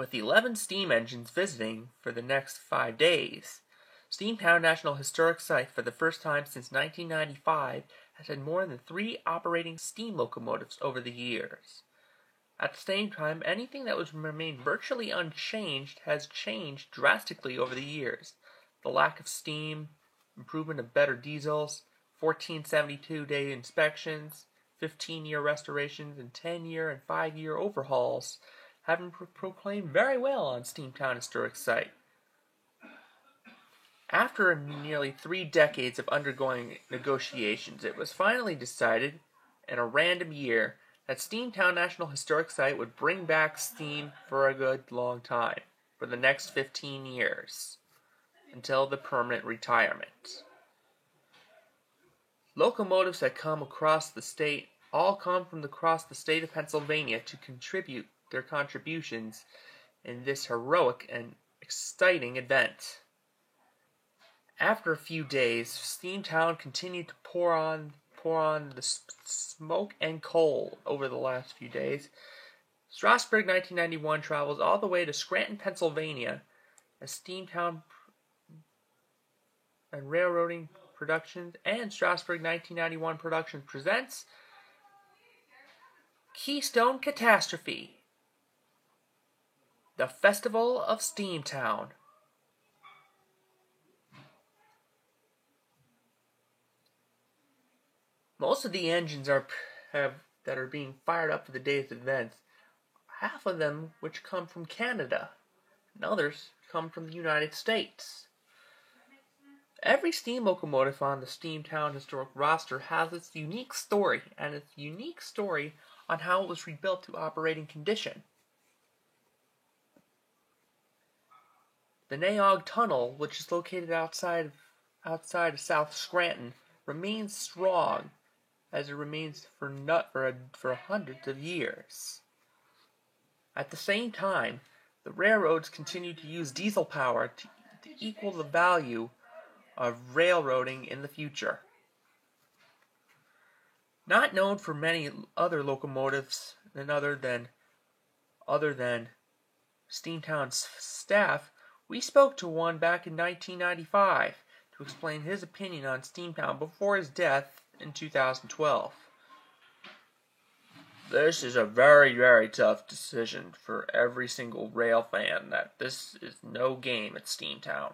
with 11 steam engines visiting for the next 5 days. Steamtown National Historic Site, for the first time since 1995, has had more than 3 operating steam locomotives over the years. At the same time, anything that was remained virtually unchanged has changed drastically over the years. The lack of steam, improvement of better diesels, 1472-day inspections, 15-year restorations, and 10-year and 5-year overhauls have been proclaimed very well on Steamtown Historic Site. After nearly 3 decades of undergoing negotiations, it was finally decided, in a random year, that Steamtown National Historic Site would bring back steam for a good long time, for the next 15 years, until the permanent retirement. Locomotives that come across the state all come from across the state of Pennsylvania to contribute their contributions in this heroic and exciting event. After a few days, Steamtown continued to pour on the smoke and coal over the last few days. Strasburg 1991 travels all the way to Scranton, Pennsylvania, as Steamtown and Railroading Productions and Strasburg 1991 Productions presents Keystone Catastrophe, the Festival of Steamtown. Most of the engines that are being fired up for the day's events, half of them which come from Canada, and others come from the United States. Every steam locomotive on the Steamtown Historic roster has its unique story, and its unique story on how it was rebuilt to operating condition. The Naog Tunnel, which is located outside of South Scranton, remains strong, as it remains for hundreds of years. At the same time, the railroads continue to use diesel power to equal the value of railroading in the future. Not known for many other locomotives other than Steamtown's staff, we spoke to one back in 1995 to explain his opinion on Steamtown before his death in 2012. This is a very, very tough decision for every single rail fan, that this is no game at Steamtown.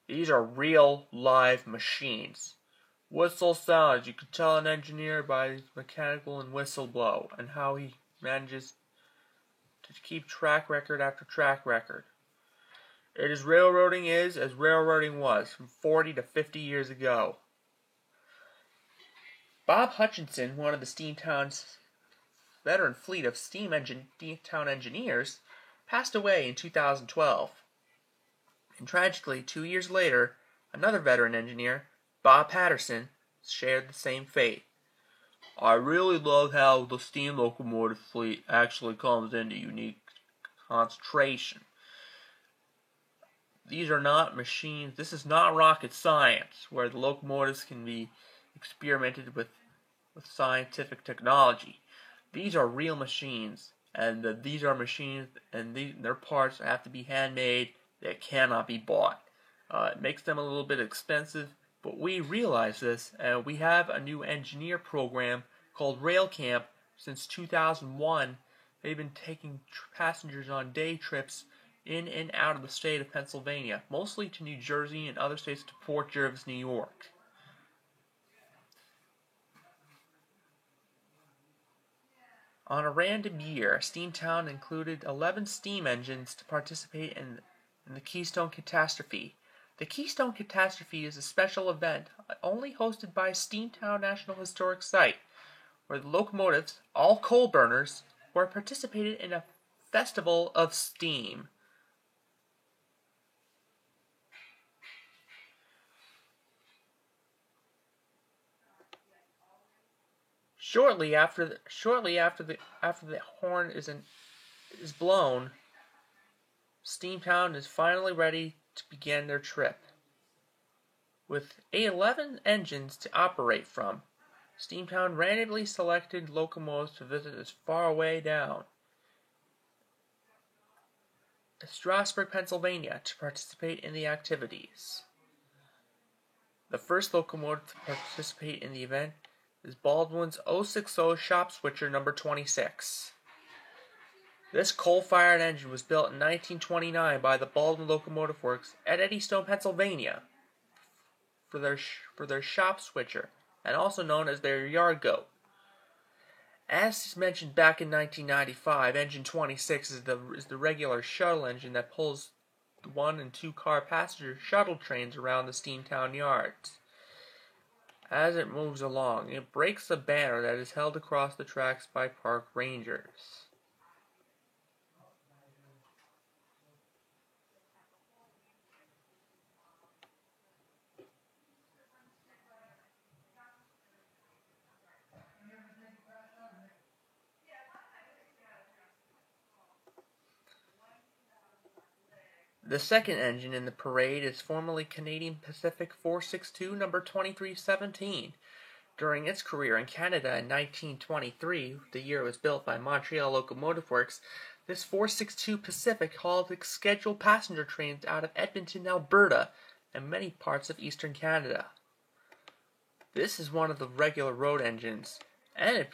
These are real, live machines. Whistle sounds. You can tell an engineer by his mechanical and whistle blow, and how he manages to keep track record after track record. It is railroading is as railroading was from 40 to 50 years ago. Bob Hutchinson, one of the Steamtown's veteran fleet of Steamtown engineers, passed away in 2012. And tragically, 2 years later, another veteran engineer, Bob Patterson, shared the same fate. I really love how the steam locomotive fleet actually comes into unique concentration. These are not machines. This is not rocket science, where the locomotives can be experimented with scientific technology. These are real machines, and these are machines, and their parts have to be handmade. They cannot be bought. It makes them a little bit expensive, but we realize this, and we have a new engineer program called Rail Camp since 2001. They've been taking passengers on day trips in and out of the state of Pennsylvania, mostly to New Jersey and other states to Port Jervis, New York. On a random year, Steamtown included 11 steam engines to participate in the Keystone Catastrophe. The Keystone Catastrophe is a special event only hosted by Steamtown National Historic Site, where the locomotives, all coal burners, were participated in a festival of steam. Shortly after the horn is blown, Steamtown is finally ready to begin their trip. With 11 engines to operate from, Steamtown randomly selected locomotives to visit as far away down Strasburg, Pennsylvania, to participate in the activities. The first locomotive to participate in the event is Baldwin's 060 shop switcher number 26. This coal-fired engine was built in 1929 by the Baldwin Locomotive Works at Eddystone, Pennsylvania, for their shop switcher, and also known as their yard goat. As mentioned back in 1995, Engine 26 is the regular shuttle engine that pulls the 1- and 2-car passenger shuttle trains around the Steamtown yards. As it moves along, it breaks a banner that is held across the tracks by park rangers. The second engine in the parade is formerly Canadian Pacific 462 number 2317. During its career in Canada in 1923, the year it was built by Montreal Locomotive Works, this 462 Pacific hauled scheduled passenger trains out of Edmonton, Alberta, and many parts of eastern Canada. This is one of the regular road engines, and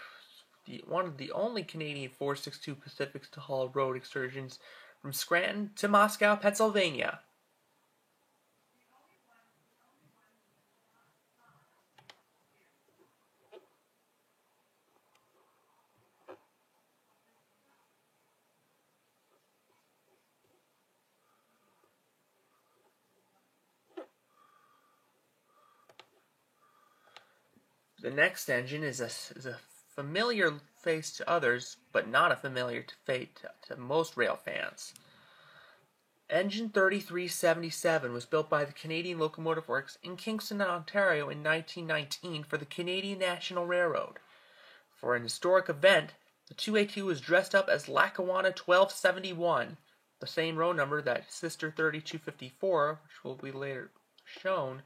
one of the only Canadian 462 Pacifics to haul road excursions from Scranton to Moscow, Pennsylvania. The next engine is a familiar face to others, but not a familiar fate to most rail fans. Engine 3377 was built by the Canadian Locomotive Works in Kingston, Ontario in 1919 for the Canadian National Railroad. For an historic event, the 2A2 was dressed up as Lackawanna 1271, the same row number that Sister 3254, which will be later shown,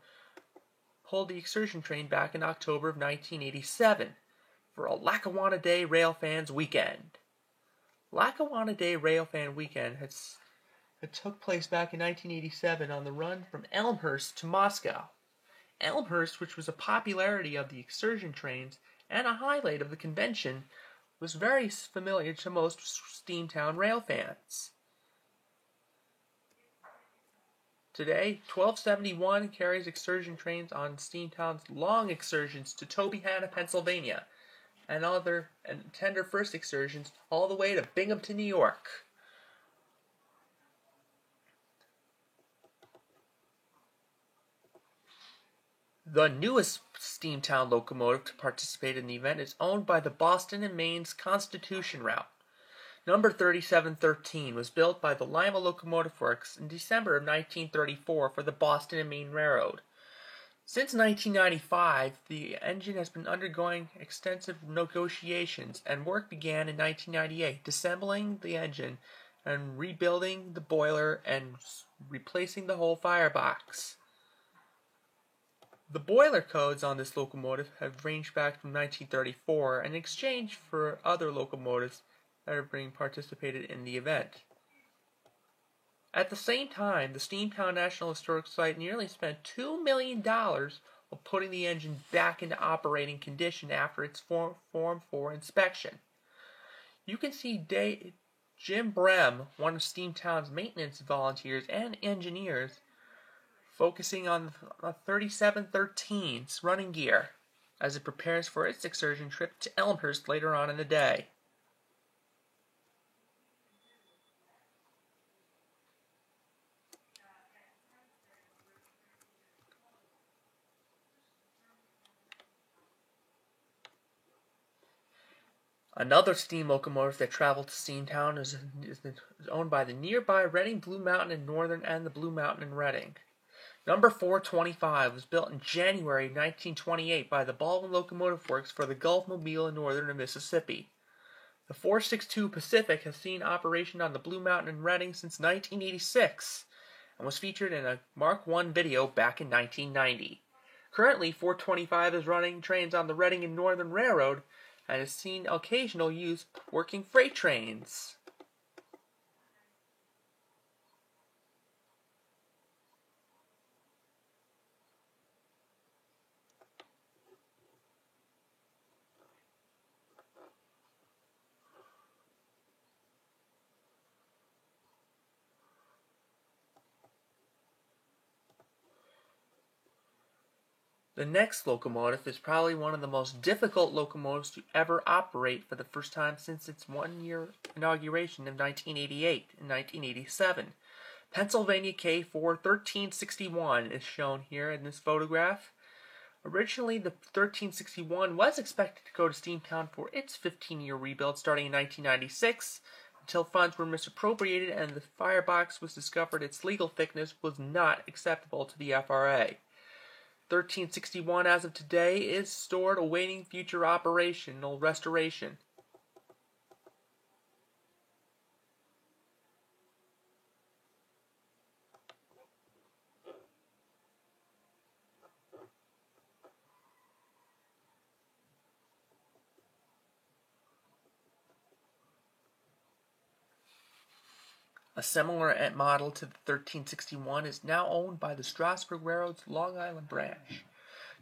pulled the excursion train back in October of 1987 for a Lackawanna Day Railfans Weekend. Lackawanna Day Railfan Weekend had took place back in 1987 on the run from Elmhurst to Moscow. Elmhurst, which was a popularity of the excursion trains and a highlight of the convention, was very familiar to most Steamtown rail fans. Today, 1271 carries excursion trains on Steamtown's long excursions to Tobyhanna, Pennsylvania, and tender first excursions all the way to Binghamton, New York. The newest Steamtown locomotive to participate in the event is owned by the Boston and Maine's Constitution Route. Number 3713 was built by the Lima Locomotive Works in December of 1934 for the Boston and Maine Railroad. Since 1995, the engine has been undergoing extensive negotiations, and work began in 1998, disassembling the engine and rebuilding the boiler and replacing the whole firebox. The boiler codes on this locomotive have ranged back from 1934 in exchange for other locomotives that are being participated in the event. At the same time, the Steamtown National Historic Site nearly spent $2 million on putting the engine back into operating condition after its Form 4 inspection. You can see Jim Brem, one of Steamtown's maintenance volunteers and engineers, focusing on the 3713's running gear as it prepares for its excursion trip to Elmhurst later on in the day. Another steam locomotive that traveled to Steamtown is owned by the nearby Reading Blue Mountain in Northern and the Blue Mountain in Reading. Number 425 was built in January 1928 by the Baldwin Locomotive Works for the Gulf Mobile in Northern Mississippi. The 462 Pacific has seen operation on the Blue Mountain in Reading since 1986 and was featured in a Mark I video back in 1990. Currently, 425 is running trains on the Reading and Northern Railroad and has seen occasional use working freight trains. The next locomotive is probably one of the most difficult locomotives to ever operate for the first time since its one-year inauguration in 1988 and 1987. Pennsylvania K4 1361 is shown here in this photograph. Originally, the 1361 was expected to go to Steamtown for its 15-year rebuild starting in 1996, until funds were misappropriated and the firebox was discovered its legal thickness was not acceptable to the FRA. 1361 as of today is stored awaiting future operational restoration. A similar model to the 1361 is now owned by the Strasburg Railroad's Long Island branch.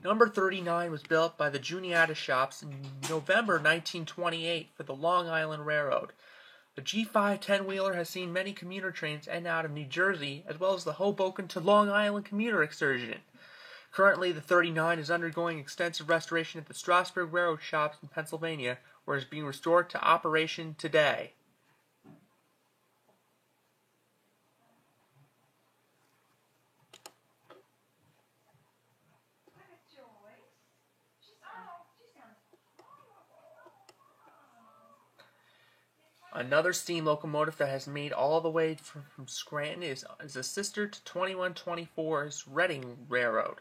Number 39 was built by the Juniata Shops in November 1928 for the Long Island Railroad. The G5 10-wheeler has seen many commuter trains in and out of New Jersey, as well as the Hoboken to Long Island commuter excursion. Currently, the 39 is undergoing extensive restoration at the Strasburg Railroad Shops in Pennsylvania, where it is being restored to operation today. Another steam locomotive that has made all the way from Scranton is a sister to 2124's Reading Railroad.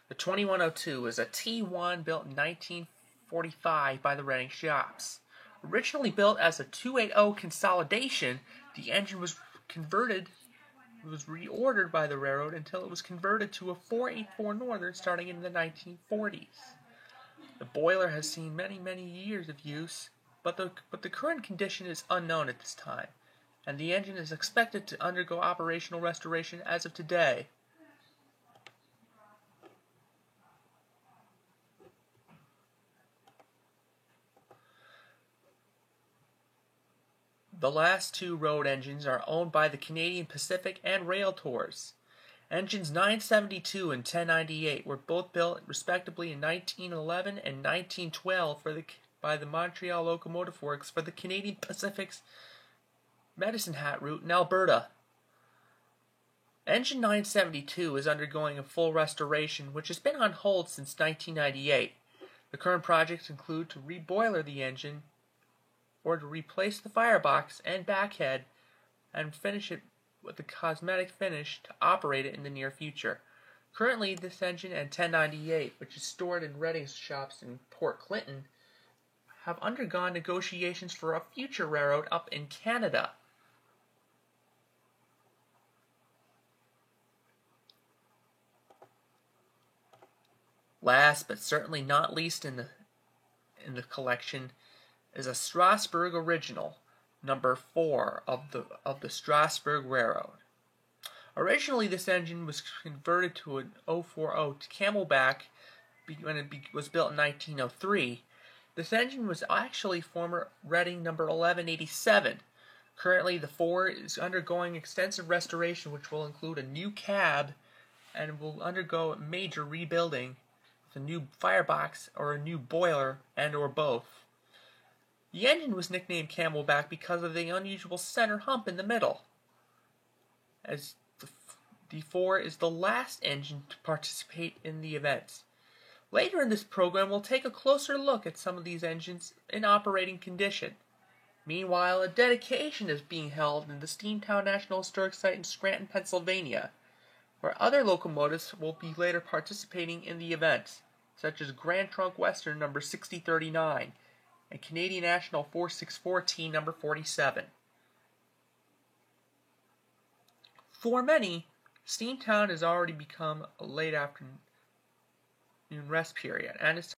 The 2102 is a T1 built in 1945 by the Reading Shops. Originally built as a 280 consolidation, the engine was reordered by the railroad until it was converted to a 484 Northern starting in the 1940s. The boiler has seen many years of use, but the current condition is unknown at this time, and the engine is expected to undergo operational restoration as of today. The last two road engines are owned by the Canadian Pacific and Rail Tours. Engines 972 and 1098 were both built respectively in 1911 and 1912 by the Montreal Locomotive Works for the Canadian Pacific's Medicine Hat route in Alberta. Engine 972 is undergoing a full restoration, which has been on hold since 1998. The current projects include to reboiler the engine, or to replace the firebox and backhead, and finish it with a cosmetic finish to operate it in the near future. Currently, this engine and 1098, which is stored in Reading's shops in Port Clinton, have undergone negotiations for a future railroad up in Canada. Last but certainly not least in the collection is a Strasburg original, number 4 of the Strasburg Railroad. Originally, this engine was converted to an 040 Camelback when it was built in 1903. This engine was actually former Reading number 1187. Currently, the 4 is undergoing extensive restoration, which will include a new cab and will undergo major rebuilding with a new firebox or a new boiler and or both. The engine was nicknamed Camelback because of the unusual center hump in the middle, as the 4 is the last engine to participate in the events. Later in this program, we'll take a closer look at some of these engines in operating condition. Meanwhile, a dedication is being held in the Steamtown National Historic Site in Scranton, Pennsylvania, where other locomotives will be later participating in the event, such as Grand Trunk Western number 6039 and Canadian National 4614 number 47. For many, Steamtown has already become a late afternoon rest period, and it's